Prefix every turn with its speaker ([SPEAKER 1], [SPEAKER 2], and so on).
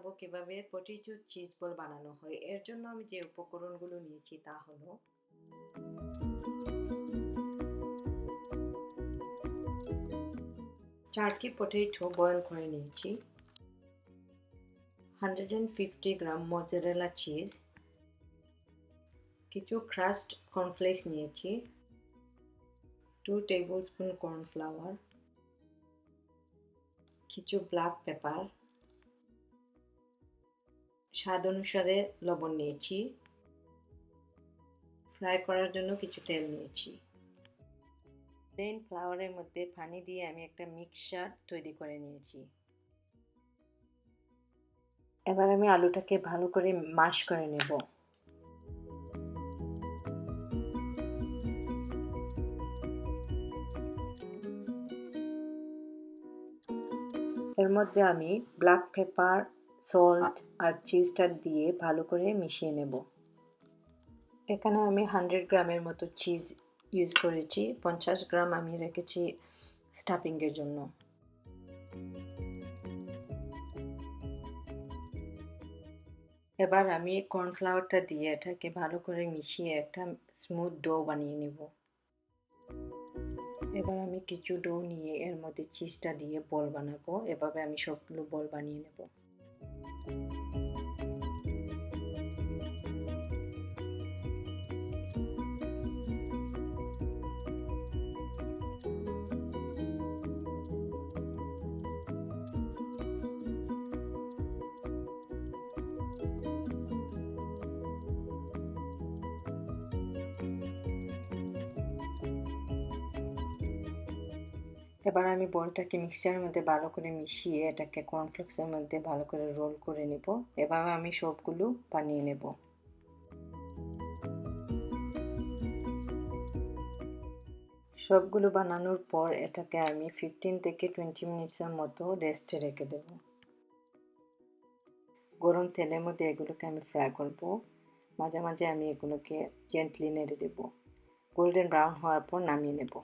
[SPEAKER 1] দেখাবো কিভাবে potato cheese ball বানানো হয়। এর জন্য আমি যে উপকরণগুলো নিয়েছি তা হলো 4টি পটেটো বয়েল করে নিয়েছি, 150 গ্রাম মজারেলা চিজ, কিছু ক্রাস্ট কর্নফ্লেক্স নিয়েছি, 2 টেবিলস্পুন কর্নফ্লাওয়ার, কিছু ব্ল্যাক পেপার, স্বাদ অনুসারে লবণ নিয়েছি, ফ্রাই করার জন্য কিছু তেল নিয়েছি। প্লেন ফ্লাওয়ারের মধ্যে পানি দিয়ে আমি একটা মিক্সচার তৈরি করে নিয়েছি। এবার আমি আলুটাকে ভালো করে ম্যাশ করে নেব। এর মধ্যে আমি ব্ল্যাক পেপার, সল্ট আর চিজটা দিয়ে ভালো করে মিশিয়ে নেব। এখানে আমি 100 গ্রামের মতো চিজ ইউজ করেছি, 50 গ্রাম আমি রেখেছি স্টাফিংয়ের জন্য। এবার আমি কর্নফ্লাওয়ারটা দিয়ে এটাকে ভালো করে মিশিয়ে একটা স্মুথ ডো বানিয়ে নেব। এবার আমি কিছু ডো নিয়ে এর মধ্যে চিজটা দিয়ে বল বানাবো। এভাবে আমি সবগুলো বল বানিয়ে নেব। এবার আমি বলটাকে মিক্সচারের মধ্যে ভালো করে মিশিয়ে এটাকে কর্নফ্লেক্সের মধ্যে ভালো করে রোল করে নেব। এভাবে আমি সবগুলো বানিয়ে নেব। সবগুলো বানানোর পর এটাকে আমি 15 থেকে 20 মিনিটসের মতো রেস্টে রেখে দেব। গরম তেলের মধ্যে এগুলোকে আমি ফ্রাই করব। মাঝে মাঝে আমি এগুলোকে জেন্টলি নেড়ে দেব। গোল্ডেন ব্রাউন হওয়ার পর নামিয়ে নেব।